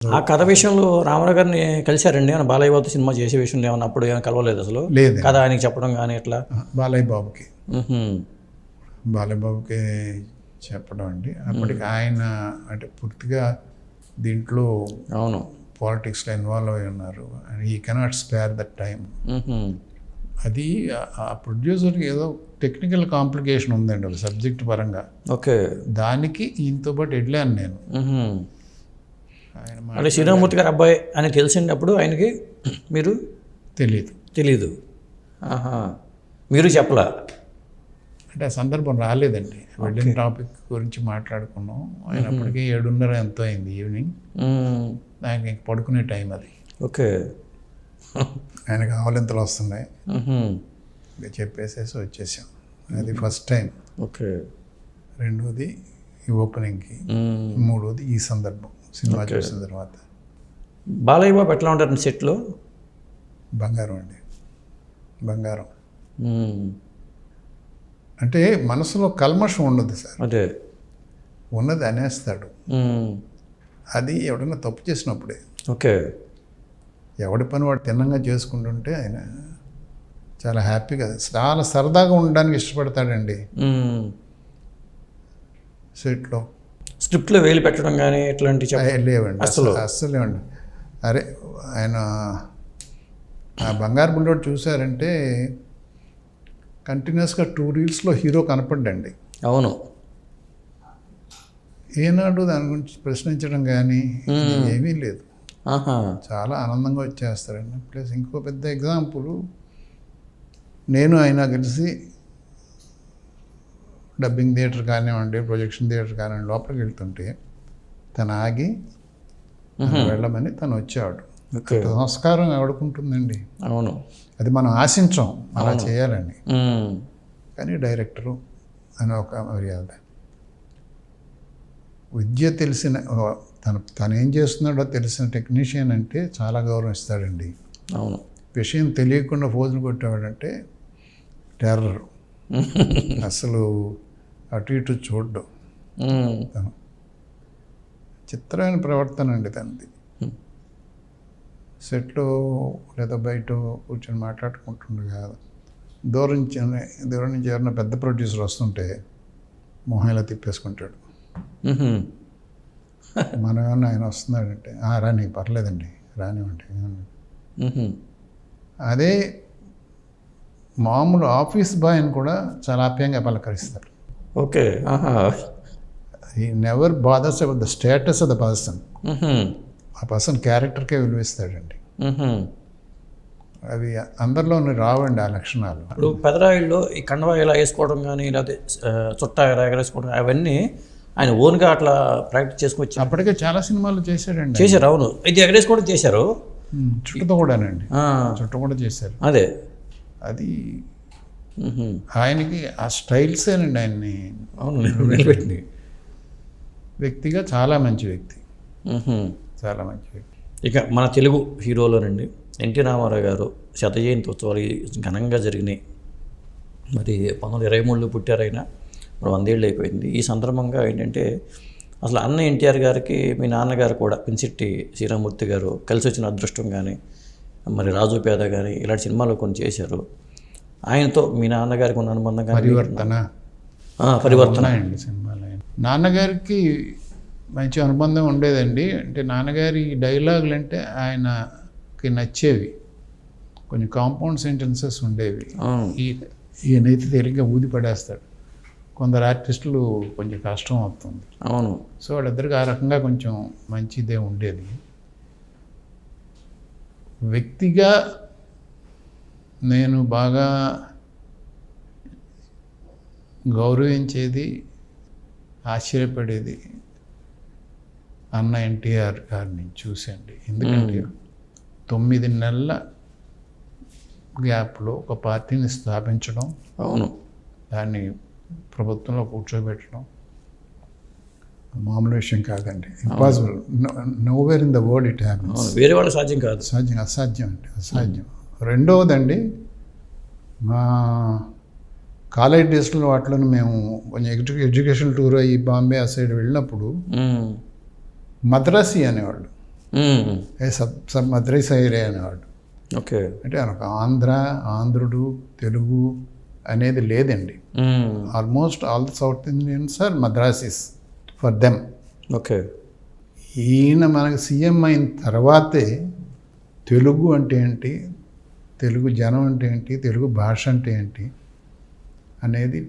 ఆ కథ విషయంలో రామారావు గారిని కలిశారండి ఆయన బాలయ్య బాబు సినిమా చేసే విషయంలో ఏమన్నా అప్పుడు ఏమైనా కలవలేదు అసలు లేదు కథ ఆయనకి చెప్పడం కానీ ఇట్లా బాలయ్య బాబుకి మ్మ్హ్మ్. బాలయ్య బాబుకి చెప్పడం అండి అప్పటికి ఆయన అంటే పూర్తిగా దీంట్లో అవును పాలిటిక్స్లో ఇన్వాల్వ్ అయి ఉన్నారు అండ్ ఈ కెనాట్ స్పేర్ దట్ టైం. మ్మ్హ్మ్. అది ఆ ప్రొడ్యూసర్కి ఏదో టెక్నికల్ కాంప్లికేషన్ ఉందండి ఒక సబ్జెక్ట్ పరంగా. ఓకే దానికి ఈయనతో పాటు వెళ్ళాను నేను. మ్మ్హ్మ్. ఆయన అంటే శ్రీరామూర్తి గారి అబ్బాయి అని తెలిసినప్పుడు ఆయనకి మీరు తెలియదు. తెలీదు ఆహా మీరు చెప్పలా అంటే ఆ సందర్భం రాలేదండి. వెళ్ళిన టాపిక్ గురించి మాట్లాడుకున్నాం. ఆయన అప్పటికే 7:30 ఎంతో అయింది ఈవినింగ్. మ్మ్. ఆయనకి పడుకునే టైం అది. ఓకే ఆయనకు ఆవలింతలు వస్తున్నాయి మ్మ్హ్మ్. ఇక చెప్పేసేసి వచ్చేసాం. అది ఫస్ట్ టైం. ఓకే రెండోది ఈ ఓపెనింగ్కి, మ్మ్. మూడోది ఈ సందర్భం సినిమా చూసిన తర్వాత. బాలయ్య బాబు ఎట్లా ఉంటారు సెట్లో బంగారం అండి, బంగారం. మ్మ్. అంటే మనసులో కల్మషం ఉండదు సార్, అదే ఉన్నది అనేస్తాడు. మ్మ్. అది ఎవడన్నా తప్పు చేసినప్పుడే. ఓకే ఎవడి పని వాడు తిన్నంగా చేసుకుంటుంటే ఆయన చాలా హ్యాపీగా చాలా సరదాగా ఉండడానికి ఇష్టపడతాడండి మ్మ్. సెట్లో. స్క్రిప్ట్లో వేలు పెట్టడం కానీ ఇట్లాంటి లేవండి అస్సలు లేవండి. అరే ఆయన ఆ బంగారు బుల్లోడు చూసారంటే కంటిన్యూస్గా 2 రీల్స్లో హీరో కనపడ్డండి. అవును ఏనాడు దాని గురించి ప్రశ్నించడం కానీ ఏమీ లేదు. ఆహా చాలా ఆనందంగా వచ్చేస్తారండి. ప్లస్ ఇంకో పెద్ద ఎగ్జాంపుల్, నేను ఆయన కలిసి డబ్బింగ్ థియేటర్ కానివ్వండి, ప్రొజెక్షన్ థియేటర్ కానివ్వండి, లోపలికి వెళ్తుంటే తను ఆగి వెళ్ళమని తను వచ్చాడు. ఓకే సంస్కారం ఎవడుకుంటుందండి, అవును అది మనం ఆశించాం అలా చేయాలని. మ్మ్. కానీ డైరెక్టరు అని ఒక మర్యాద, విద్య తెలిసిన తను ఏం చేస్తున్నాడో తెలిసిన టెక్నీషియన్ అంటే చాలా గౌరవం ఇస్తాడండి. అవును విషయం తెలియకుండా ఫోజులు కొట్టేవాడంటే టెర్రర్. అసలు అటు ఇటు చూడడం. మ్మ్. తను చిత్రమైన ప్రవర్తన అండి తనది. సెట్లో లేదా బయట కూర్చొని మాట్లాడుకుంటుండగా దూరం నుంచి ఎవరైనా పెద్ద ప్రొడ్యూసర్ వస్తుంటే మొహం ఇలా తిప్పేసుకుంటాడు. మ్మ్హ్మ్. మనం ఏమన్నా ఆయన వస్తున్నాడంటే రాని పర్లేదండి రానివ్వండి. మ్మ్హ్మ్. అదే మామూలు ఆఫీస్ బాయ్ని కూడా చాలా ఆప్యాయంగా పలకరిస్తాడు. ఓకే ఆహా he never bothers about the status of the person. మ్మ్హ్మ్. ఆ పర్సన్ క్యారెక్టర్కే విలువిస్తాడండి. మ్మ్హ్మ్. అవి అందరిలోని రావండి ఆ లక్షణాలు. ఇప్పుడు పెదరాయిల్లో ఈ కండవా ఇలా వేసుకోవడం కానీ లేకపోతే చుట్టా ఇలా ఎగరేసుకోవడం అవన్నీ ఆయన ఓన్గా అట్లా ప్రాక్టీస్ చేసుకొచ్చి అప్పటికే చాలా సినిమాలు చేశాడండి. చేశారు. అవును ఇది ఎగరేసుకోవడం చేశారు. చుట్టుతో కూడానండి, ఆ, చుట్టు కూడా చేశారు. అదే అది మ్మ్హ్మ్. ఆయనకి ఆ స్టైల్సేనండి ఆయన్ని అవును నిలబెట్టింది. వ్యక్తిగా చాలా మంచి వ్యక్తి, మ్మ్హ్మ్. చాలా మంచి వ్యక్తి. ఇక మన తెలుగు హీరోలోనండి ఎన్టీ రామారావు గారు శత జయంతి ఉత్సవాలు ఘనంగా జరిగినాయి. మరి 1923లో పుట్టారైనా మరి 100 ఏళ్ళు అయిపోయింది. ఈ సందర్భంగా ఏంటంటే అసలు అన్న ఎన్టీఆర్ గారికి మీ నాన్నగారు కూడా పినిశెట్టి శ్రీరామూర్తి గారు కలిసి వచ్చిన అదృష్టం కానీ మరి రాజు పేద కానీ ఇలాంటి సినిమాలు కొన్ని చేశారు. ఆయనతో మీ నాన్నగారికి ఉన్న అనుబంధం కానీ పరివర్తన అండి సినిమాలు. నాన్నగారికి మంచి అనుబంధం ఉండేదండి. అంటే నాన్నగారి డైలాగులు అంటే ఆయనకి నచ్చేవి. కొన్ని కాంపౌండ్ సెంటెన్సెస్ ఉండేవి. ఈయనైతే తేలిగ్గా ఊది పడేస్తాడు. కొందరు ఆర్టిస్టులు కొంచెం కష్టం అవుతుంది. అవును. సో వాళ్ళిద్దరికి ఆ రకంగా కొంచెం మంచిదే ఉండేది. వ్యక్తిగా నేను బాగా గౌరవించేది, ఆశ్చర్యపడేది అన్న ఎన్టీఆర్ గారిని చూసండి. ఎందుకంటే 9 నెలల గ్యాప్లో ఒక పార్టీని స్థాపించడం, అవును, దాన్ని ప్రభుత్వంలో కూర్చోబెట్టడం మామూలు విషయం కాదండి. Impossible, nowhere in the world it happens. వేరే వాళ్ళకి సాధ్యం కాదు. అసాధ్యం అండి, అసాధ్యం. రెండవదండి, మా కాలేజ్ డేస్లో వాటిలో మేము కొంచెం ఎడ్యుకేషన్ టూర్ అయ్యి బాంబే ఆ సైడ్ వెళ్ళినప్పుడు మద్రాసి అనేవాళ్ళు. మ్మ్. సబ్ మద్రైస్ ఏరియా అనేవాడు. ఓకే. అంటే ఒక ఆంధ్రుడు తెలుగు అనేది లేదండి. మ్మ్. Almost all the South Indians are Madrasis for them. Okay. ఈయన మనకు సీఎం అయిన తర్వాతే తెలుగు అంటే ఏంటి, తెలుగు జనం అంటే ఏంటి, తెలుగు భాష అంటే ఏంటి అనేది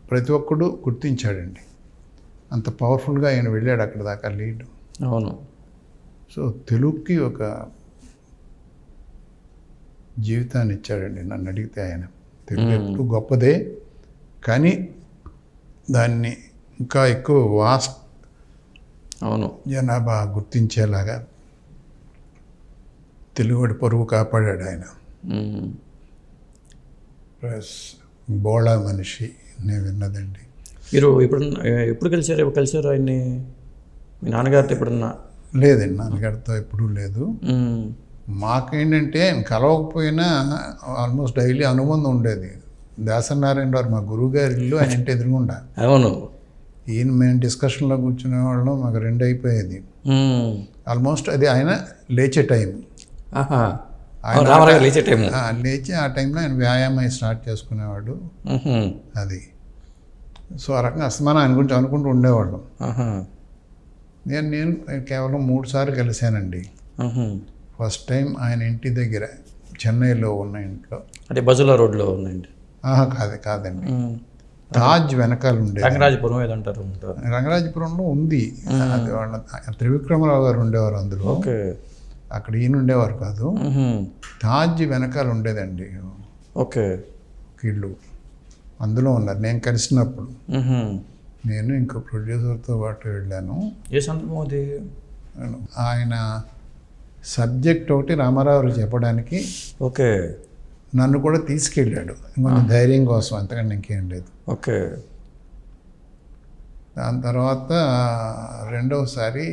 ప్రతి ఒక్కడు గుర్తించాడండి. అంత పవర్ఫుల్గా ఆయన వెళ్ళాడు అక్కడ దాకా లీడ్. అవును. సో తెలుగుకి ఒక జీవితాన్ని ఇచ్చాడండి నన్ను అడిగితే ఆయన. తెలుగు ఎప్పుడు గొప్పదే, కానీ దాన్ని ఇంకా ఎక్కువ అవును. జనాభా గుర్తించేలాగా తెలుగుడి పరువు కాపాడాడు ఆయన. మ్మ్. ప్లస్ బోళా మనిషి నేను విన్నదండి. మీరు ఎప్పుడు కలిసారు ఆయన్ని? మీ నాన్నగారితో ఎప్పుడన్నా? లేదండి, నాన్నగారితో ఎప్పుడూ లేదు. మ్మ్. మాకేంటంటే కలవకపోయినా ఆల్మోస్ట్ డైలీ అనుబంధం ఉండేది. దాసనారాయణ గారు మా గురువు గారి ఇల్లు ఆయన ఇంటి ఎదురుగుండా. అవును. ఈయన మేము డిస్కషన్లో కూర్చునే వాళ్ళం, మాకు 2 అయిపోయేది మ్మ్. ఆల్మోస్ట్. అది ఆయన లేచే టైం. ఆహా. రామారావు లేచే టైము. లేచి ఆ టైంలో ఆయన వ్యాయామం స్టార్ట్ చేసుకునేవాడు. మ్మ్. అది సో ఆ రకంగా అస్తమానం ఆయన గురించి అనుకుంటూ ఉండేవాళ్ళం. ఆహా. నేను కేవలం 3 సార్లు కలిశానండి. మ్మ్. ఫస్ట్ టైం ఆయన ఇంటి దగ్గర చెన్నైలో ఉన్న ఇంట్లో. అంటే బజులా రోడ్లో ఉందండి. కాదండి, మ్మ్. తాజ్ వెనకాల ఉండేది. రంగరాజపురం ఏదంటారు. రంగరాజపురంలో ఉంది. అది వాళ్ళ త్రివిక్రమరావు గారు ఉండేవారు అందులో. ఓకే. అక్కడ ఈయన ఉండేవారు కాదు. మ్మ్. తాజ్ వెనకాల ఉండేదండి ఓకే. ఇల్లు. అందులో ఉన్నారు నేను కలిసినప్పుడు. మ్మ్. నేను ఇంకో ప్రొడ్యూసర్తో పాటు వెళ్ళాను. ఏ సందర్భం అది? ఆయన సబ్జెక్ట్ ఒకటి రామారావు చెప్పడానికి ఓకే. నన్ను కూడా తీసుకెళ్ళాడు ఇంకొంచెం ధైర్యం కోసం, అంతకంటే ఇంకేం లేదు. ఓకే. దాని తర్వాత రెండవసారి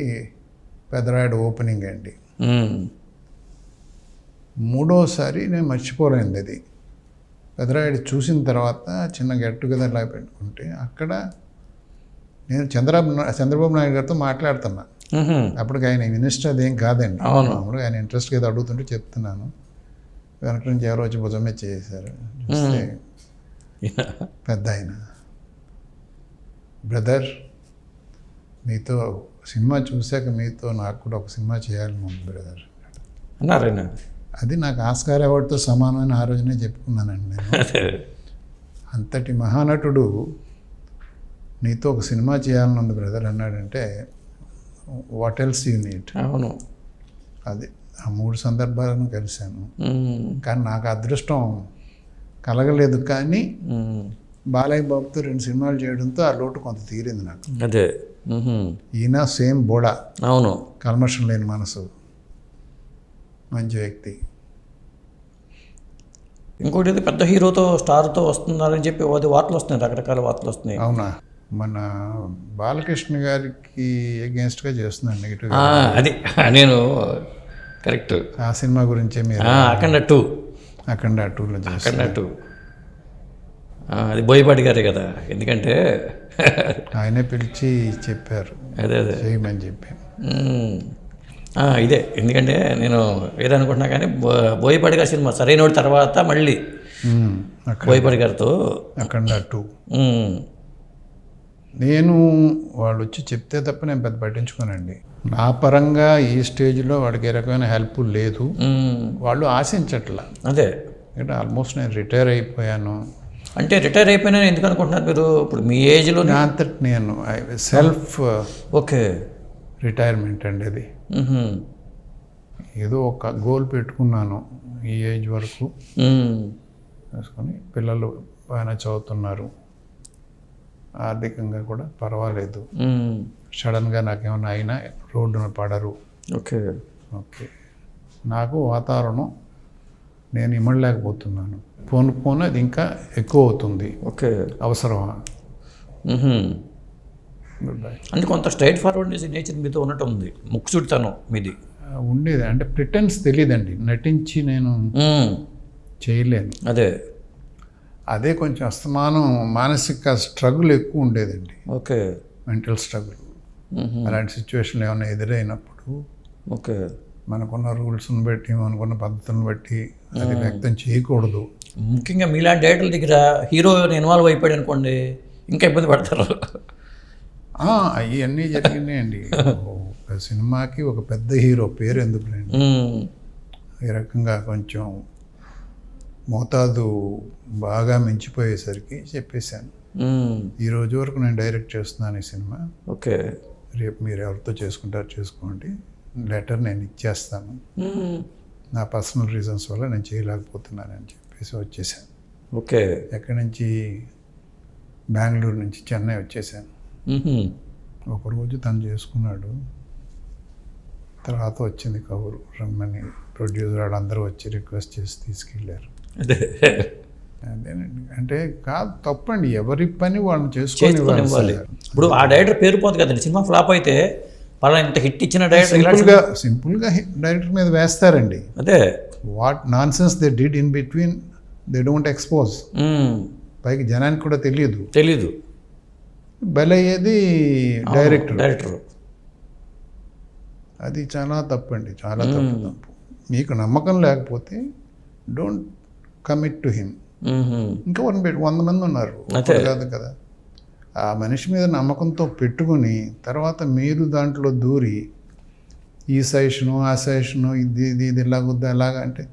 పెదరాయుడు ఓపెనింగ్ అండి. మ్మ్. మూడోసారి నేను మర్చిపోలేండి అది. పెదరాయుడు చూసిన తర్వాత చిన్న గెట్ టుగెదర్ లాగా పెట్టుకుంటే అక్కడ నేను చంద్రబాబు నాయుడు గారితో మాట్లాడుతున్నా. మ్మ్. అప్పటికి ఆయన మినిస్టర్ అదేం కాదండి. అవును. మామూలుగా ఆయన ఇంట్రెస్ట్గా ఏదో అడుగుతుంటే చెప్తున్నాను. వెనక నుంచి ఎవరో వచ్చి భుజమే చేశారు. చూస్తే పెద్ద ఆయన, బ్రదర్ మీతో సినిమా చూశాక మీతో నాకు కూడా ఒక సినిమా చేయాలని ఉంది బ్రదర్ అన్నారైనా. అది నాకు ఆస్కార్ అవార్డుతో సమానమైన ఆ రోజునే చెప్పుకున్నానండి నేను. అంతటి మహానటుడు నీతో ఒక సినిమా చేయాలని ఉంది బ్రదర్ అన్నాడంటే వాట్ ఎల్స్ యూ నీడ్. అవును. అది ఆ 3 సందర్భాలను కలిశాను. మ్మ్. కానీ నాకు అదృష్టం కలగలేదు. కానీ మ్మ్. బాలయ్య బాబుతో 2 సినిమాలు చేయడంతో ఆ లోటు కొంత తీరింది నాకు. అదే. మ్మ్. ఈయన సేమ్ బోడా, అవును. కల్మషం లేని మనసు, మంచి వ్యక్తి. ఇంకోటి ఏదో పెద్ద హీరోతో స్టార్తో వస్తున్నారని చెప్పి అది వార్తలు వస్తున్నాయి, రకరకాల వార్తలు వస్తున్నాయి. అవునా? మన బాలకృష్ణ గారికి అగేన్స్ట్గా చేస్తున్నాను నెగిటివ్. అది నేను కరెక్ట్. ఆ సినిమా గురించే మీరు అఖండ 2 అఖండ 2లో చేస్తారు. అఖండ 2 అది బోయపాటి గారే కదా. ఎందుకంటే ఆయనే పిలిచి చెప్పారు అదే చేయమని చెప్పి. ఇదే ఎందుకంటే నేను ఏదనుకుంటున్నా కానీ బోయపాటి గారి సినిమా సరైనోడి తర్వాత మళ్ళీ బోయపాటి గారితో అఖండ 2 నేను వాళ్ళు వచ్చి చెప్తే తప్ప నేను పెద్ద పట్టించుకోనండి. నా పరంగా ఈ స్టేజ్లో వాడికి ఏ రకమైన హెల్ప్ లేదు. వాళ్ళు ఆశించట్లా. అదే అంటే ఆల్మోస్ట్ నేను రిటైర్ అయిపోయాను. అంటే రిటైర్ అయిపోయినా ఎందుకు అనుకుంటున్నారు మీరు? ఇప్పుడు మీ ఏజ్లో నా అంతటి నేను సెల్ఫ్ ఓకే రిటైర్మెంట్ అండి. అది ఏదో ఒక గోల్ పెట్టుకున్నాను ఈ ఏజ్ వరకు వేసుకొని. పిల్లలు బాగానే చదువుతున్నారు, ఆర్థికంగా కూడా పర్వాలేదు. సడన్గా నాకేమన్నా అయినా రోడ్డున పడరు. ఓకే. నాకు వాతావరణం నేను ఇమ్మడలేకపోతున్నాను. పోను అది ఇంకా ఎక్కువ అవుతుంది. ఓకే. అవసరమా? Good bye. అంటే కొంత స్ట్రైట్ ఫార్వర్డ్ నేచర్ మీతో ఉన్నట్టు ఉంది, ముక్కుసుడితనం మీది ఉండేది. అంటే ప్రిటెన్స్ తెలియదండి, నటించి నేను చేయలేను. అదే కొంచెం అస్తమానం మానసిక స్ట్రగుల్ ఎక్కువ ఉండేదండి. ఓకే. Mental struggle. అలాంటి సిచ్యువేషన్లు ఏమైనా ఎదురైనప్పుడు ఓకే. మనకున్న రూల్స్ని బట్టి మనకున్న పద్ధతులను బట్టి అది వ్యక్తం చేయకూడదు. ముఖ్యంగా మీలాంటి డైరెక్టర్ల దగ్గర హీరో ఇన్వాల్వ్ అయిపోయాడు అనుకోండి, ఇంకా ఇబ్బంది పడతారు. అవన్నీ జరిగినాయండి. ఒక సినిమాకి ఒక పెద్ద హీరో పేరు ఎందుకులేండి, ఈ రకంగా కొంచెం మోతాదు బాగా మించిపోయేసరికి చెప్పేశాను, ఈ రోజు వరకు నేను డైరెక్ట్ చేస్తున్నాను ఈ సినిమా, ఓకే, రేపు మీరు ఎవరితో చేసుకుంటారో చేసుకోండి, లెటర్ నేను ఇచ్చేస్తాను, నా పర్సనల్ రీజన్స్ వల్ల నేను చేయలేకపోతున్నానని చెప్పేసి వచ్చేసాను. ఓకే. ఎక్కడి నుంచి, బెంగళూరు నుంచి చెన్నై వచ్చేసాను. ఒకరోజు తను చేసుకున్నాడు, తర్వాత వచ్చింది కబురు రమ్మని, ప్రొడ్యూసర్ వాళ్ళందరూ వచ్చి రిక్వెస్ట్ చేసి తీసుకెళ్ళారు. అదేనండి, అంటే కాదు తప్పండి, ఎవరి పని వాళ్ళని చేసుకొని ఇప్పుడు ఆ డైరెక్టర్ పేరు పోతుంది కదండి, సినిమా ఫ్లాప్ అయితే పలా ఇంత హిట్ ఇచ్చిన డైరెక్టర్ సింపుల్గా డైరెక్టర్ మీద వేస్తారండి. అదే what non sense they did in between they don't expose, పైకి జనానికి కూడా తెలీదు, బలయ్యేది డైరెక్టర్. అది చాలా తప్పండి, చాలా తప్పు. మీకు నమ్మకం లేకపోతే డోంట్ కమిట్ టు హిమ్. ఇంకా 100 మంది ఉన్నారు, కాదు కదా. ఆ మనిషి మీద నమ్మకంతో పెట్టుకుని తర్వాత మీరు దాంట్లో దూరి ఈ సజెషను ఆ సజెషను ఇది ఇలాగొద్దా అలాగా అంటే,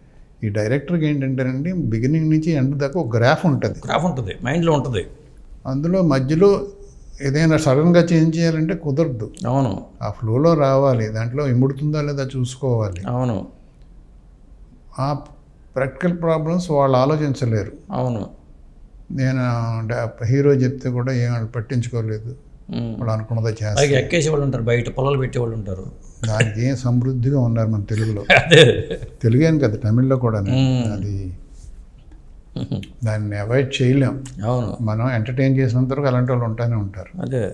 ఈ డైరెక్టర్కి ఏంటంటేనండి బిగినింగ్ నుంచి ఎండ్ దాకా ఒక గ్రాఫ్ ఉంటుంది, మైండ్లో ఉంటుంది. అందులో మధ్యలో ఏదైనా సడన్గా చేంజ్ చేయాలంటే కుదరదు. అవును, ఆ ఫ్లోలో రావాలి, దాంట్లో ఇముడుతుందా లేదా చూసుకోవాలి. అవును, ఆ ప్రాక్టికల్ ప్రాబ్లమ్స్ వాళ్ళు ఆలోచించలేరు. అవును, నేను హీరో చెప్తే కూడా ఏం పట్టించుకోలేదు, వాళ్ళు అనుకున్నదో చేస్తారు. ఎక్కేసే వాళ్ళు ఉంటారు, బయట పొలాలు పెట్టేవాళ్ళు ఉంటారు. దానికి ఏం సమృద్ధిగా ఉన్నారు మన తెలుగులో, తెలుగేం కదా తమిళ్లో కూడా. అది దాన్ని అవాయిడ్ చేయలేం. అవును, మనం ఎంటర్టైన్ చేసినంత వరకు అలాంటి వాళ్ళు ఉంటానే ఉంటారు. అదే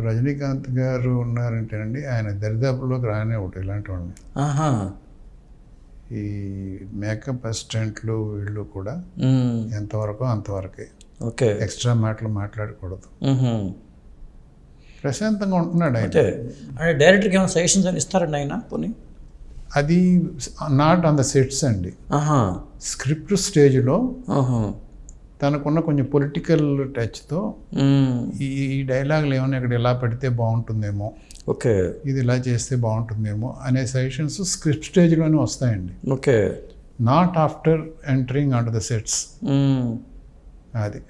రజనీకాంత్ గారు ఉన్నారంటేనండి, ఆయన దరిదాపుల్లోకి రానే ఒకటి ఇలాంటి వాళ్ళని. ఈ మేకప్ అసిస్టెంట్లు వీళ్ళు కూడా ఎంతవరకు అంతవరకే, ఓకే, ఎక్స్ట్రా మాటలు మాట్లాడకూడదు, ప్రశాంతంగా ఉంటున్నాడు ఆయన. డైరెక్టర్కి ఏమైనా సజెషన్స్ అని ఇస్తారండి ఆయన పోనీ? అది నాట్ ఆన్ ద సెట్స్ అండి, స్క్రిప్ట్ స్టేజ్లో తనకున్న కొంచెం పొలిటికల్ టచ్తో ఈ డైలాగులు ఏమైనా ఇక్కడ ఇలా పెడితే బాగుంటుందేమో, ఓకే, ఇది ఇలా చేస్తే బాగుంటుందేమో అనే సజెషన్స్ స్క్రిప్ట్ స్టేజ్లోనే వస్తాయండి. Okay, not after entering on to the sets. అది